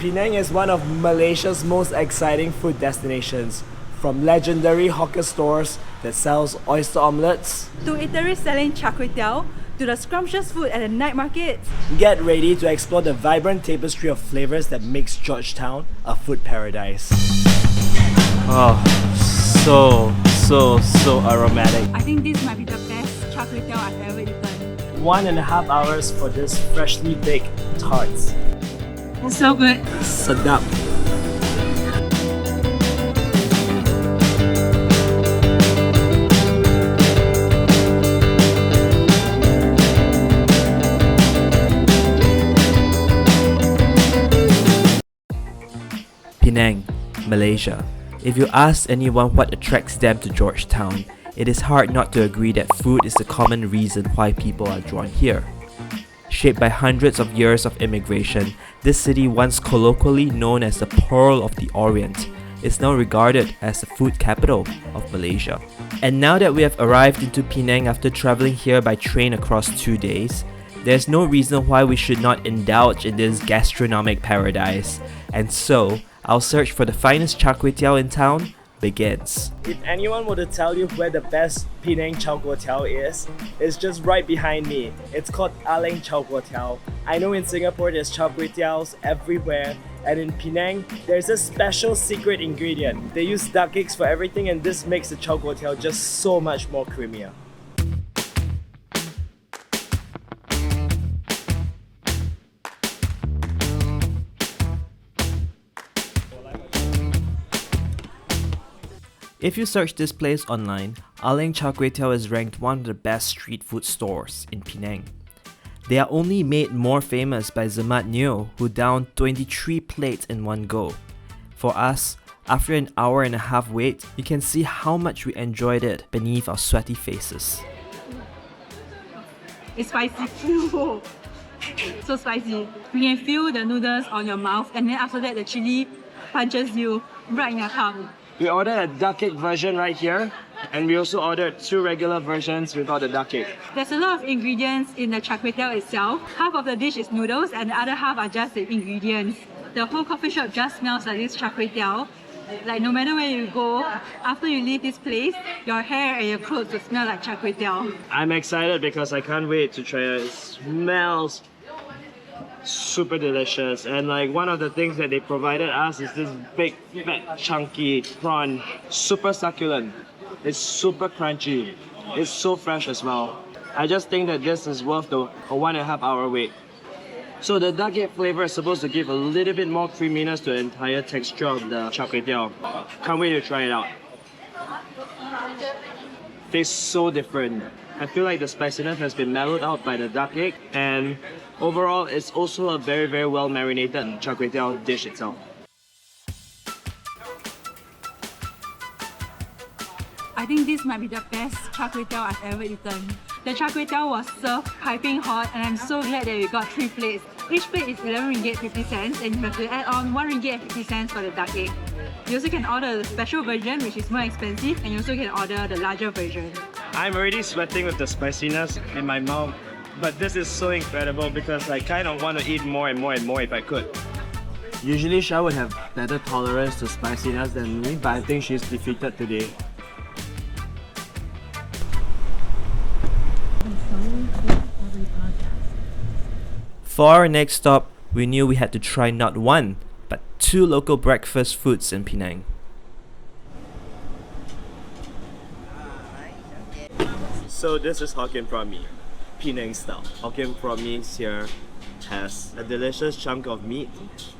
Penang is one of Malaysia's most exciting food destinations. From legendary hawker stores that sells oyster omelettes to eateries selling Char Koay Teow, to the scrumptious food at the night markets. Get ready to explore the vibrant tapestry of flavors that makes Georgetown a food paradise. Oh, so aromatic. I think this might be the best Char Koay Teow I've ever eaten. 1.5 hours for this freshly baked tarts. It's so good. Sedap. Penang, Malaysia. If you ask anyone what attracts them to Georgetown, it is hard not to agree that food is the common reason why people are drawn here. Shaped by hundreds of years of immigration, this city, once colloquially known as the Pearl of the Orient, is now regarded as the food capital of Malaysia. And now that we have arrived into Penang after traveling here by train across 2 days, there's no reason why we should not indulge in this gastronomic paradise. And so, our search for the finest Char Koay Teow in town begins. If anyone were to tell you where the best Penang Char Koay Teow is, it's just right behind me. It's called Aleng Char Koay Teow. I know in Singapore there's Char Koay Teows everywhere, and in Penang there's a special secret ingredient. They use duck eggs for everything, and this makes the Char Koay Teow just so much more creamier. If you search this place online, Aleng Char Koay Teow is ranked one of the best street food stores in Penang. They are only made more famous by Zamat Neo, who downed 23 plates in one go. For us, after an hour and a half wait, you can see how much we enjoyed it beneath our sweaty faces. It's spicy. So spicy. You can feel the noodles on your mouth, and then after that the chili punches you right in your tongue. We ordered a duck egg version right here, and we also ordered 2 regular versions without the duck egg. There's a lot of ingredients in the Char Koay Teow itself. Half of the dish is noodles and the other half are just the ingredients. The whole coffee shop just smells like this Char Koay Teow. Like no matter where you go, after you leave this place, your hair and your clothes will smell like Char Koay Teow. I'm excited because I can't wait to try it. It smells super delicious, and like one of the things that they provided us is this big fat chunky prawn, super succulent. It's super crunchy. It's so fresh as well. I just think that this is worth the 1.5 hour wait. So the duck egg flavor is supposed to give a little bit more creaminess to the entire texture of the Char Koay Teow. Can't wait to try it out. Tastes so different. I feel like the spiciness has been mellowed out by the duck egg, and overall it's also a very well marinated Char Koay Teow dish itself. I think this might be the best Char Koay Teow I've ever eaten. The Char Koay Teow was served piping hot, and I'm so glad that we got 3 plates. Each plate is 11 ringgit 50 cents, and you have to add on 1 ringgit 50 cents for the duck egg. You also can order the special version, which is more expensive, and you also can order the larger version. I'm already sweating with the spiciness in my mouth, but this is so incredible because I kind of want to eat more and more if I could. Usually Sha would have better tolerance to spiciness than me, but I think she's defeated today. For our next stop, we knew we had to try not 1, but 2 local breakfast foods in Penang. So this is Hokkien Prawn Mee, Penang style. Hokkien Prawn Mee here has a delicious chunk of meat,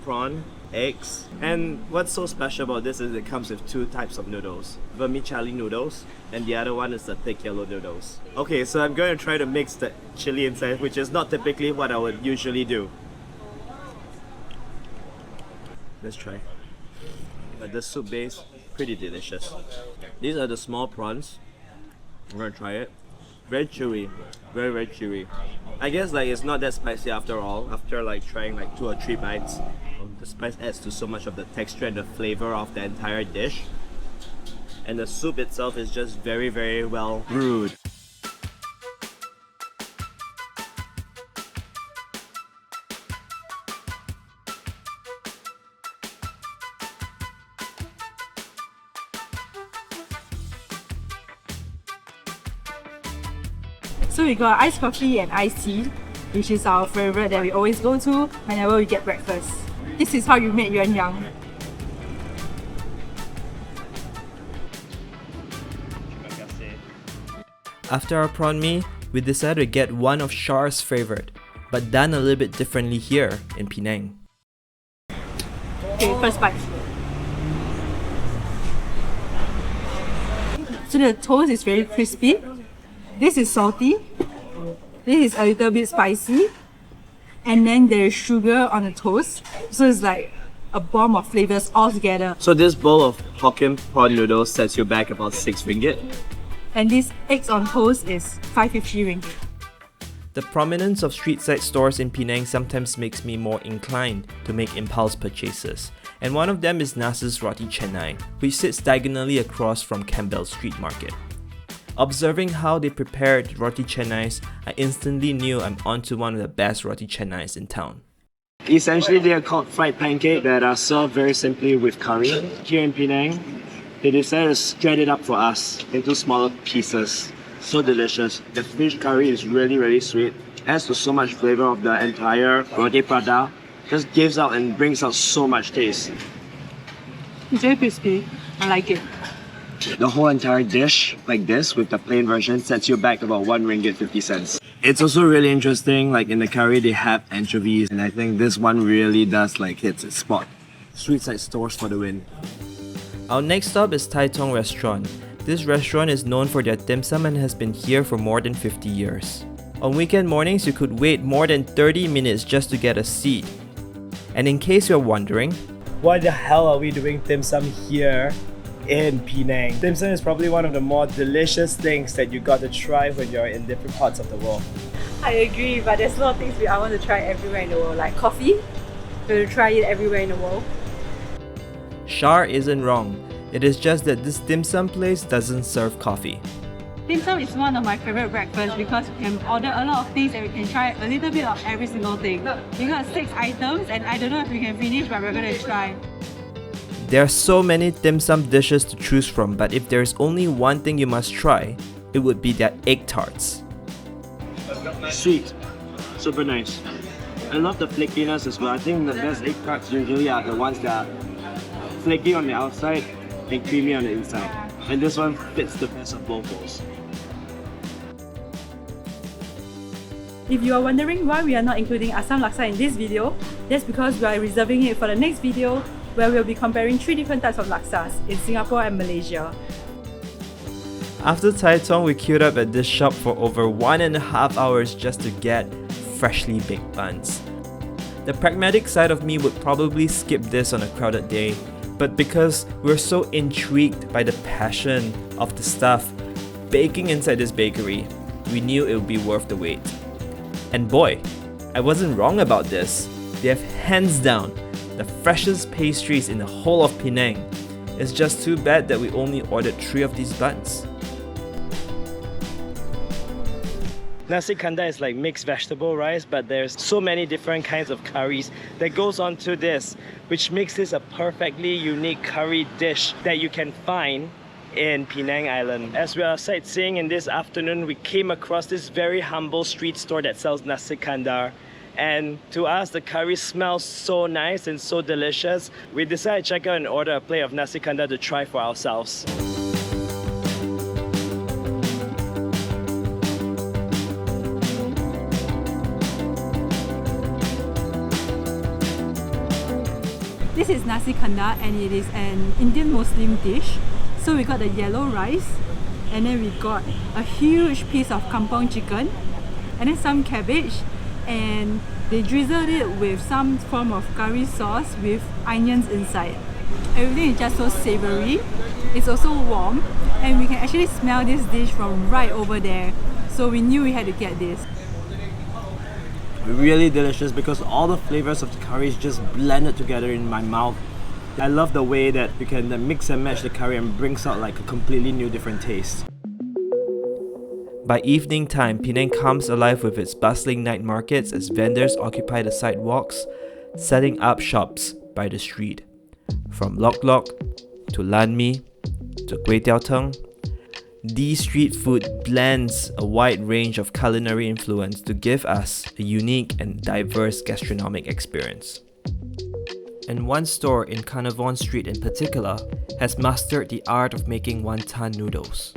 prawn, eggs, and what's so special about this is it comes with 2 types of noodles. Vermicelli noodles, and the other one is the thick yellow noodles. Okay, so I'm going to try to mix the chili inside, which is not typically what I would usually do. Let's try. But the soup base, pretty delicious. These are the small prawns. I'm gonna try it. Very chewy, very chewy. I guess like it's not that spicy after all. After like trying like 2 or 3 bites, the spice adds to so much of the texture and the flavor of the entire dish. And the soup itself is just very well brewed. So we got iced coffee and iced tea, which is our favorite that we always go to whenever we get breakfast. This is how you make yuan yang. After our prawn mee, we decided to get one of Char's favorite, but done a little bit differently here in Penang. Okay, first bite. So the toast is very crispy. This is salty. This is a little bit spicy. And then there is sugar on the toast. So it's like a bomb of flavors all together. So this bowl of Hokkien Prawn Noodles sets you back about 6 ringgit. And this eggs on toast is 550 ringgit. The prominence of street side stores in Penang sometimes makes me more inclined to make impulse purchases, and one of them is Nasi's Roti Canai, which sits diagonally across from Campbell Street Market. Observing how they prepared Roti Canais, I instantly knew I'm onto one of the best Roti Canais in town. Essentially, they are called fried pancake that are served very simply with curry. Here in Penang, they decided to shred it up for us into smaller pieces. So delicious. The fish curry is really sweet. Adds to so much flavor of the entire roti prata. Just gives out and brings out so much taste. It's very crispy. I like it. The whole entire dish, like this, with the plain version, sets you back about 1 ringgit 50 cents. It's also really interesting, like in the curry they have anchovies, and I think this one really does like hits its spot. Street side stores for the win. Our next stop is Tai Tong Restaurant. This restaurant is known for their dim sum and has been here for more than 50 years. On weekend mornings, you could wait more than 30 minutes just to get a seat. And in case you're wondering, Why the hell are we doing dim sum here in Penang? Dim sum is probably one of the more delicious things that you got to try when you're in different parts of the world. I agree, but there's a lot of things I want to try everywhere in the world, like coffee. We're going to try it everywhere in the world. Char isn't wrong. It is just that this dim sum place doesn't serve coffee. Dim sum is one of my favorite breakfasts because we can order a lot of things and we can try a little bit of every single thing. We got 6 items and I don't know if we can finish, but we're going to try. There are so many dim sum dishes to choose from, but if there's only one thing you must try, it would be their egg tarts. Sweet, super nice. I love the flakiness as well. I think the best egg tarts usually are the ones that are flaky on the outside and creamy on the inside. And this one fits the best of both worlds. If you are wondering why we are not including Assam Laksa in this video, that's because we are reserving it for the next video where we'll be comparing 3 different types of laksas in Singapore and Malaysia. After Tai Tong, we queued up at this shop for over 1.5 hours just to get freshly baked buns. The pragmatic side of me would probably skip this on a crowded day, but because we're so intrigued by the passion of the stuff baking inside this bakery, we knew it would be worth the wait. And boy, I wasn't wrong about this. They have hands down the freshest pastries in the whole of Penang. It's just too bad that we only ordered 3 of these buns. Nasi Kandar is like mixed vegetable rice, but there's so many different kinds of curries that goes onto this, which makes this a perfectly unique curry dish that you can find in Penang Island. As we are sightseeing in this afternoon, we came across this very humble street store that sells Nasi Kandar. And to us, the curry smells so nice and so delicious. We decided to check out and order a plate of Nasi Kandar to try for ourselves. This is Nasi Kandar and it is an Indian Muslim dish. So we got the yellow rice and then we got a huge piece of kampong chicken and then some cabbage, and they drizzled it with some form of curry sauce with onions inside. Everything is just so savoury. It's also warm and we can actually smell this dish from right over there. So we knew we had to get this. Really delicious because all the flavors of the curry is just blended together in my mouth. I love the way that you can mix and match the curry and brings out like a completely new different taste. By evening time, Penang comes alive with its bustling night markets as vendors occupy the sidewalks, setting up shops by the street. From lok lok to lan mee to kway teow teng, The street food blends a wide range of culinary influence to give us a unique and diverse gastronomic experience. And one store in Carnarvon Street in particular has mastered the art of making wonton noodles.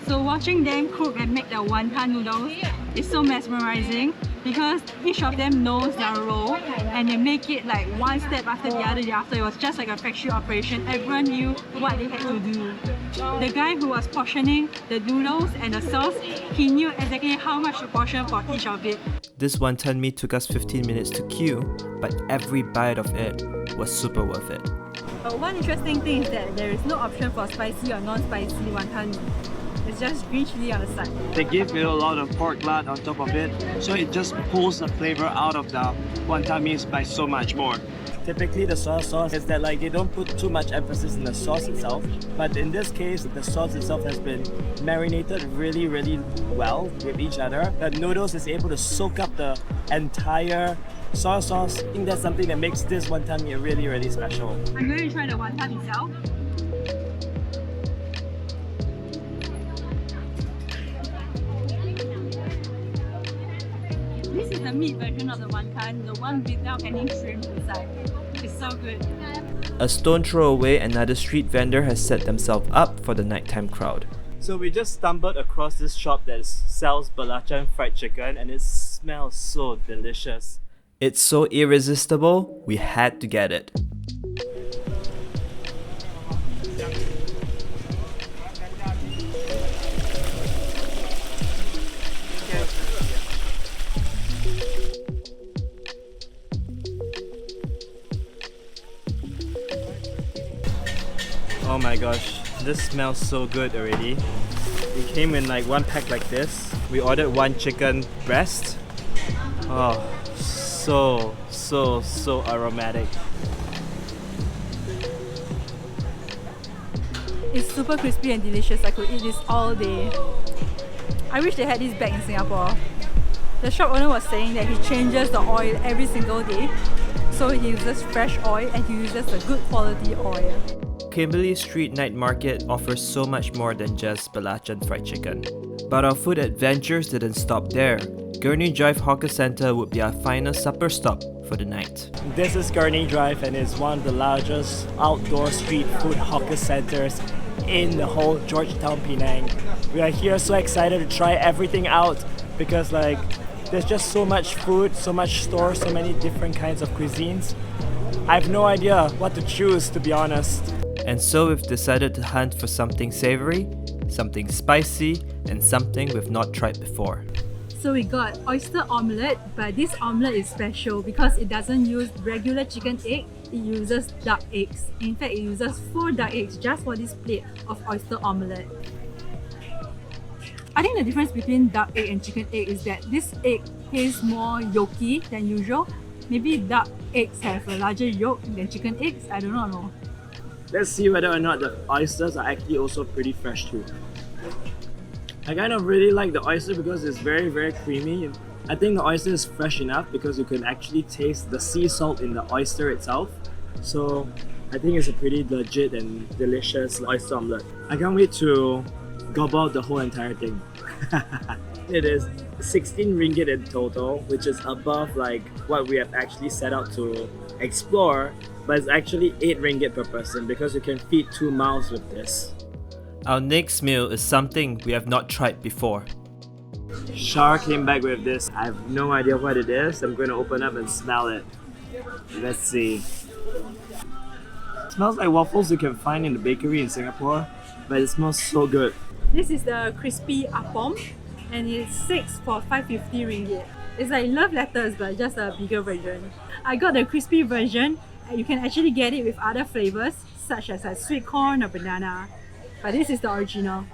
So watching them cook and make their wonton noodles is so mesmerizing because each of them knows their role and they make it like one step after the other. It was just like a factory operation. Everyone knew what they had to do. The guy who was portioning the noodles and the sauce, he knew exactly how much to portion for each of it. This wonton mee took us 15 minutes to queue, but every bite of it was super worth it. One interesting thing is that there is no option for spicy or non-spicy wonton mee. It's just green chili on the side. They give you a lot of pork lard on top of it, so it just pulls the flavor out of the wonton mee by so much more. Typically the soy sauce is that like they don't put too much emphasis in the sauce itself, but in this case the sauce itself has been marinated really well with each other. The noodles is able to soak up the entire soy sauce. I think that's something that makes this wonton mee really special. I'm going to try the wonton itself. This is the meat version of the wonton, the one without any shrimp inside. It's so good. A stone throw away, another street vendor has set themselves up for the nighttime crowd. So we just stumbled across this shop that sells Belachan fried chicken and it smells so delicious. It's so irresistible, we had to get it. Oh my gosh, this smells so good already. It came in like one pack like this. We ordered one chicken breast. Oh, so aromatic. It's super crispy and delicious. I could eat this all day. I wish they had this back in Singapore. The shop owner was saying that he changes the oil every single day. So he uses fresh oil and he uses the good quality oil. Kimberley Street Night Market offers so much more than just Belachan fried chicken. But our food adventures didn't stop there. Gurney Drive Hawker Centre would be our final supper stop for the night. This is Gurney Drive and it's one of the largest outdoor street food hawker centres in the whole Georgetown, Penang. We are here so excited to try everything out because like there's just so much food, so much stores, so many different kinds of cuisines. I have no idea what to choose, to be honest. And so we've decided to hunt for something savory, something spicy, and something we've not tried before. So we got oyster omelette, but this omelette is special because it doesn't use regular chicken egg, it uses duck eggs. In fact, it uses 4 duck eggs just for this plate of oyster omelette. I think the difference between duck egg and chicken egg is that this egg tastes more yolky than usual. Maybe duck eggs have a larger yolk than chicken eggs, I don't know. Let's see whether or not the oysters are actually also pretty fresh too. I kind of really like the oyster because it's very creamy. I think the oyster is fresh enough because you can actually taste the sea salt in the oyster itself. So I think it's a pretty legit and delicious oyster omelette. I can't wait to gobble out the whole entire thing. It is 16 ringgit in total, which is above like what we have actually set out to explore, but it's actually 8 ringgit per person because you can feed 2 mouths with this. Our next meal is something we have not tried before. Char came back with this. I have no idea what it is. I'm going to open up and smell it. Let's see. It smells like waffles you can find in the bakery in Singapore, but it smells so good. This is the crispy Apom and it's 6 for 550 ringgit. It's like love letters but just a bigger version. I got the crispy version and you can actually get it with other flavors such as sweet corn or banana. But this is the original.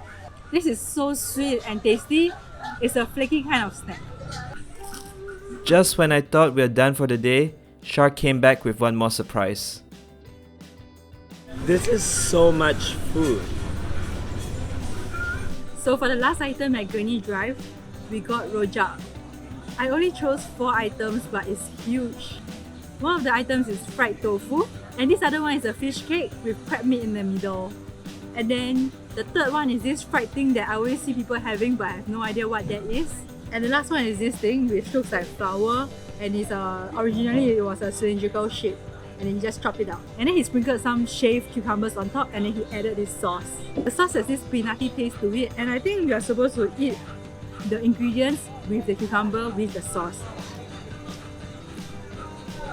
This is so sweet and tasty. It's a flaky kind of snack. Just when I thought we were done for the day, Char came back with one more surprise. This is so much food. So for the last item at Gurney Drive, we got Rojak. I only chose 4 items but it's huge. One of the items is fried tofu and this other one is a fish cake with crab meat in the middle. And then the third one is this fried thing that I always see people having, but I have no idea what that is. And the last one is this thing which looks like flour, and it's originally it was a cylindrical shape, and then he just chopped it out. And then he sprinkled some shaved cucumbers on top, and then he added this sauce. The sauce has this peanutty taste to it, and I think we are supposed to eat the ingredients with the cucumber with the sauce.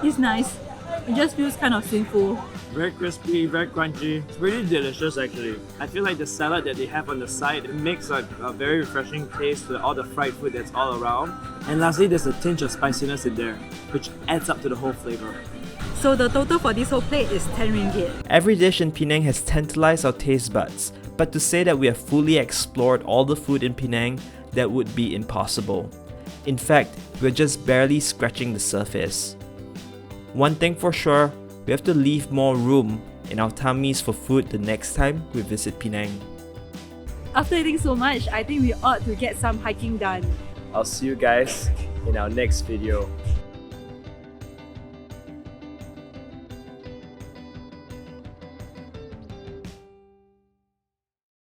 It's nice. It just feels kind of sinful. Very crispy, very crunchy. It's really delicious actually. I feel like the salad that they have on the side, it makes a very refreshing taste to all the fried food that's all around. And lastly, there's a tinge of spiciness in there, which adds up to the whole flavor. So the total for this whole plate is 10 ringgit. Every dish in Penang has tantalized our taste buds, but to say that we have fully explored all the food in Penang, that would be impossible. In fact, we're just barely scratching the surface. One thing for sure, we have to leave more room in our tummies for food the next time we visit Penang. After eating so much, I think we ought to get some hiking done. I'll see you guys in our next video.